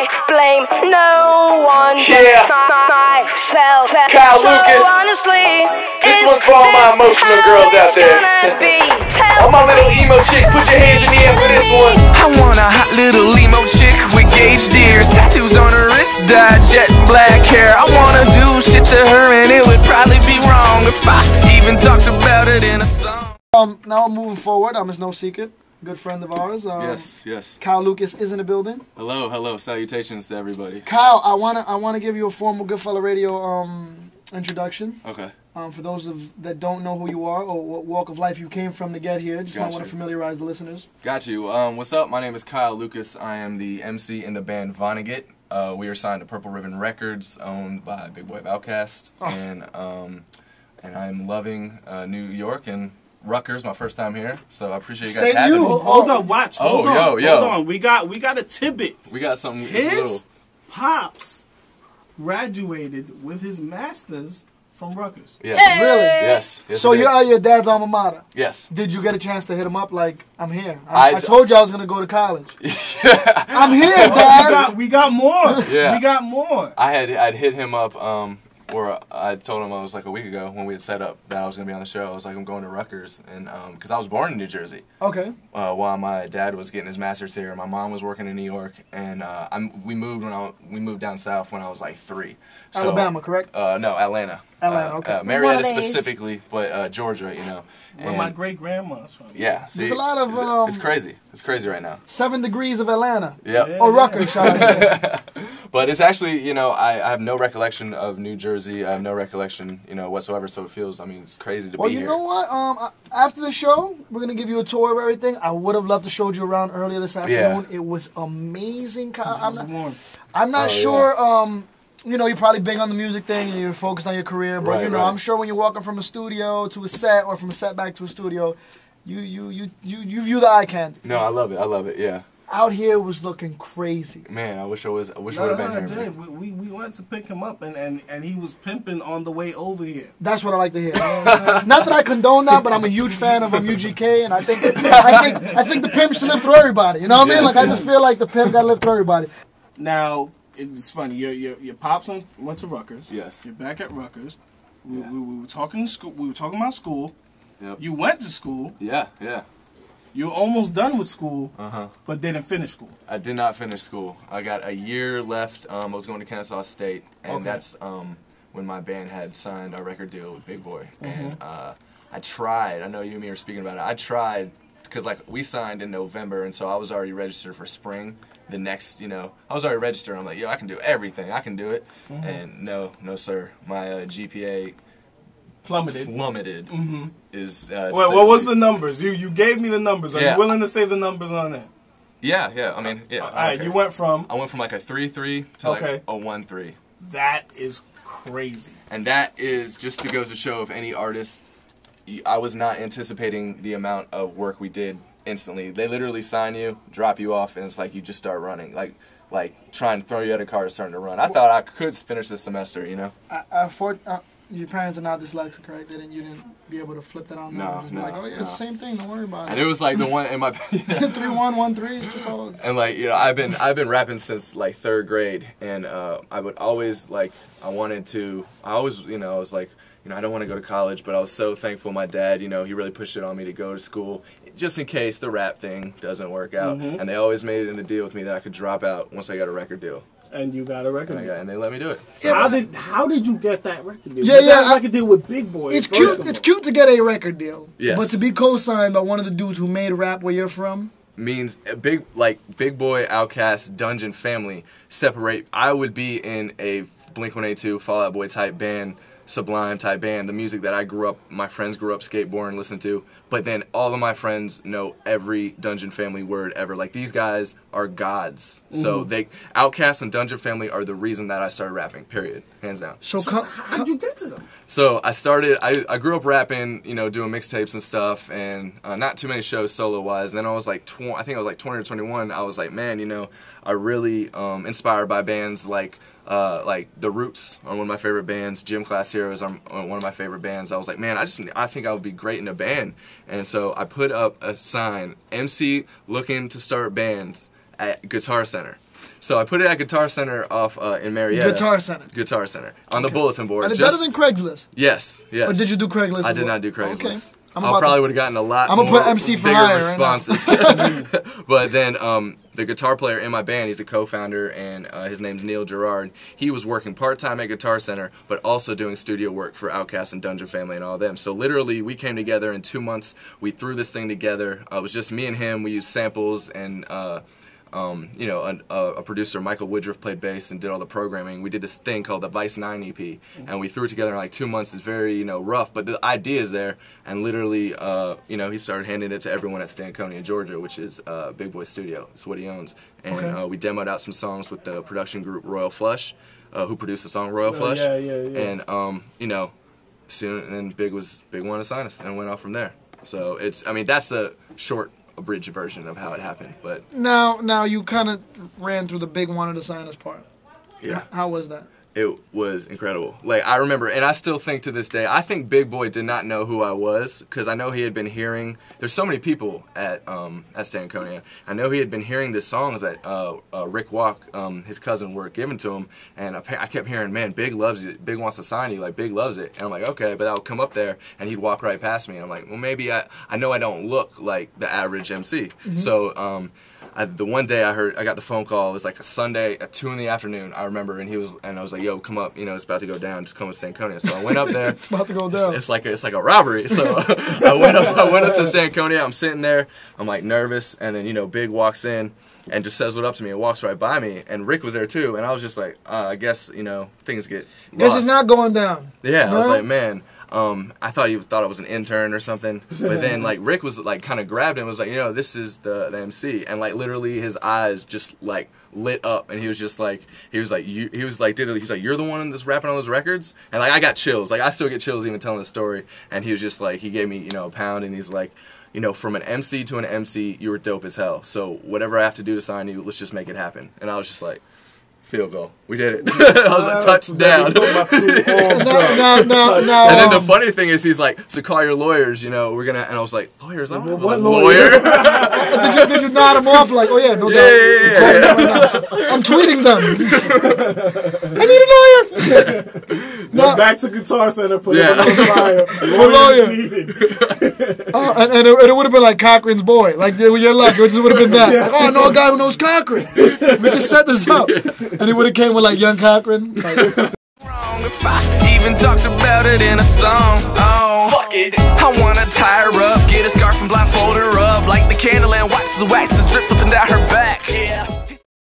I blame no one. Yeah. Myself. Kyle So Lucas. honestly, This one's for all my emotional girls out there. All my little emo chicks, put your hands in the air for this one. I want a hot little emo chick with gauge deers, tattoos on her wrist, dyed jet black hair. I wanna do shit to her and it would probably be wrong if I even talked about it in a song. Now I'm moving forward. It's no secret. Good friend of ours. Yes. Kyle Lucas is in the building. Hello. Salutations to everybody. Kyle, I wanna give you a formal Goodfella Radio introduction. Okay. For those that don't know who you are or what walk of life you came from to get here, just might want to familiarize the listeners. Got you. What's up? My name is Kyle Lucas. I am the MC in the band Vonnegutt. We are signed to Purple Ribbon Records, owned by Big Boy Outkast, and I'm loving New York and Rutgers, my first time here, so I appreciate you guys having me. Hold on, watch. Hold on. Yo. Hold on. We got a tidbit. We got something. His pops graduated with his master's from Rutgers. Yeah. Really? Yes. So you're at your dad's alma mater. Yes. Did you get a chance to hit him up like, I'm here? I told you I was gonna go to college. I'm here, Dad. We got more. Yeah. We got more. I'd hit him up. Or I told him, I was like a week ago when we had set up that I was going to be on the show. I was like, I'm going to Rutgers, and because I was born in New Jersey. Okay. While my dad was getting his master's here, my mom was working in New York, and we moved down south when I was like 3. So, Alabama, correct? No, Atlanta. Atlanta, okay. Marietta specifically, but Georgia, you know. Where my great grandma's from. Yeah. See, there's a lot of it's crazy. It's crazy right now. 7 degrees of Atlanta. Yep. Or Rutgers, shall I say? But it's actually, you know, I have no recollection of New Jersey. I have no recollection, you know, whatsoever. So it feels, I mean, it's crazy to be here. Well, you know what? After the show, we're going to give you a tour of everything. I would have loved to show you around earlier this afternoon. Yeah. It was amazing. I'm not sure, you know, you're probably big on the music thing and you're focused on your career. But, you know, I'm sure when you're walking from a studio to a set or from a set back to a studio, you view the eye candy. No, I love it, yeah. Out here was looking crazy. Man, I wish I would have been here. Jay, we went to pick him up and he was pimping on the way over here. That's what I like to hear. Not that I condone that, but I'm a huge fan of UGK, and I think the pimp should live through everybody. You know what I mean? Like I just feel like the pimp got to live through everybody. Now it's funny. Your pops went to Rutgers. Yes. You're back at Rutgers. We were talking school. We were talking about school. Yep. You went to school. Yeah. You were almost done with school, but didn't finish school. I did not finish school. I got a year left. I was going to Kennesaw State, and that's when my band had signed a record deal with Big Boy. And I tried. I know you and me were speaking about it. I tried because like we signed in November, and so I was already registered for spring. The next, you know, I was already registered. I'm like, yo, I can do everything. I can do it. And no, sir. My GPA plummeted. Is what was the numbers? You gave me the numbers. Are you willing to say the numbers on that? Yeah. I mean, yeah. All right, you went from... I went from like a 3.3 to like a 1.3. That is crazy. And that is just to go to show if any artist, I was not anticipating the amount of work we did instantly. They literally sign you, drop you off, and it's like you just start running. Like trying to throw you at a car starting to run. I thought I could finish this semester, you know? Your parents are not dyslexic, right? You didn't be able to flip that on them. Just be like, oh yeah, it's the same thing. Don't worry about it. And it was like the one in my 3-1, 1-3. It's just all. And like you know, I've been rapping since like 3rd grade, and I would always like I always you know I was like you know I don't want to go to college, but I was so thankful my dad you know he really pushed it on me to go to school just in case the rap thing doesn't work out, and they always made it in a deal with me that I could drop out once I got a record deal. And you got a record deal. And they let me do it. So how did you get that record deal? Yeah, you got a record deal with Big Boy. It's cute. It's cute to get a record deal. Yes. But to be co-signed by one of the dudes who made rap where you're from means Big Boy, Outkast, Dungeon Family separate. I would be in a Blink-182, Fall Out Boy type band, Sublime type band, the music that my friends grew up skateboarding, listening to, but then all of my friends know every Dungeon Family word ever. Like, these guys are gods. So Outkast and Dungeon Family are the reason that I started rapping, period. Hands down. So how'd you get to them? So I grew up rapping, you know, doing mixtapes and stuff, and not too many shows solo-wise. And then I was like, I think I was like 20 or 21, I was like, man, you know, I really inspired by bands like The Roots on one of my favorite bands, Gym Class Heroes on one of my favorite bands. I was like, man, I think I would be great in a band. And so I put up a sign, MC looking to start bands at Guitar Center. So I put it at Guitar Center off in Marietta. Guitar Center. On the bulletin board. And it's better than Craigslist? Yes. Or did you do Craigslist? I did not do Craigslist. Okay. I probably would have gotten a lot more put MC for bigger hire responses. But then the guitar player in my band, he's a co-founder, and his name's Neil Gerard. He was working part-time at Guitar Center, but also doing studio work for Outkast and Dungeon Family and all them. So literally, we came together in 2 months. We threw this thing together. It was just me and him. We used samples and... you know, a producer, Michael Woodruff, played bass and did all the programming. We did this thing called the Vice 9 EP, and we threw it together in like 2 months. It's very, you know, rough, but the idea is there. And literally, you know, he started handing it to everyone at Stankonia, Georgia, which is Big Boy Studio. It's what he owns. And we demoed out some songs with the production group Royal Flush, who produced the song Royal Flush. And you know, soon, and then Big wanted to sign us, and went off from there. So it's, I mean, that's the short, abridged version of how it happened. But now you kind of ran through the Big wanted to sign us part. Yeah. How was that? It was incredible. Like, I remember, and I still think to this day, I think Big Boy did not know who I was, because I know he had been hearing, there's so many people at Stankonia, I know he had been hearing the songs that Rick Walk, his cousin, were given to him, and I kept hearing, man, Big loves it, Big wants to sign you, like, Big loves it, and I'm like, okay, but I would come up there, and he'd walk right past me, and I'm like, well, maybe I know I don't look like the average MC, so, the one day I got the phone call, it was like a Sunday at 2 in the afternoon, I remember, and I was like, yo, come up, you know, it's about to go down, just come with Stankonia. So I went up there. It's about to go down. It's like a robbery. So I went up to Stankonia, I'm sitting there, I'm like nervous, and then, you know, Big walks in and just says what up to me and walks right by me, and Rick was there too, and I was just like, I guess, you know, things get lost. This is not going down. Yeah, no? I was like, man. I thought he thought I was an intern or something, but then like Rick was like kind of grabbed him and was like, you know, this is the MC, and like literally his eyes just like lit up, and he was like you're the one that's rapping on those records, and like I got chills, like I still get chills even telling the story, and he was just like, he gave me, you know, a pound, and he's like, you know, from an MC to an MC, you were dope as hell, so whatever I have to do to sign you, let's just make it happen. And I was just like, field goal. We did it. I was like, touchdown. And then the funny thing is, he's like, so call your lawyers, you know, we're gonna, and I was like, lawyers? I don't have a lawyer. Did you nod him off like, oh yeah, no doubt. Yeah. I'm tweeting them. I need a lawyer. No. Back to Guitar Center, put it on the flyer. For lawyer. And it would have been like Cochran's boy. Like, with your luck, it just would have been that. Like, oh, I know a guy who knows Cochran. We can set this up. And he would have came with like young Cochran. Like, if I even talked about it in a song, Fuck it. I wanna tie her up, get a scarf and blindfold her up, light the candle and watch the wax that drips up and down her back. Yeah.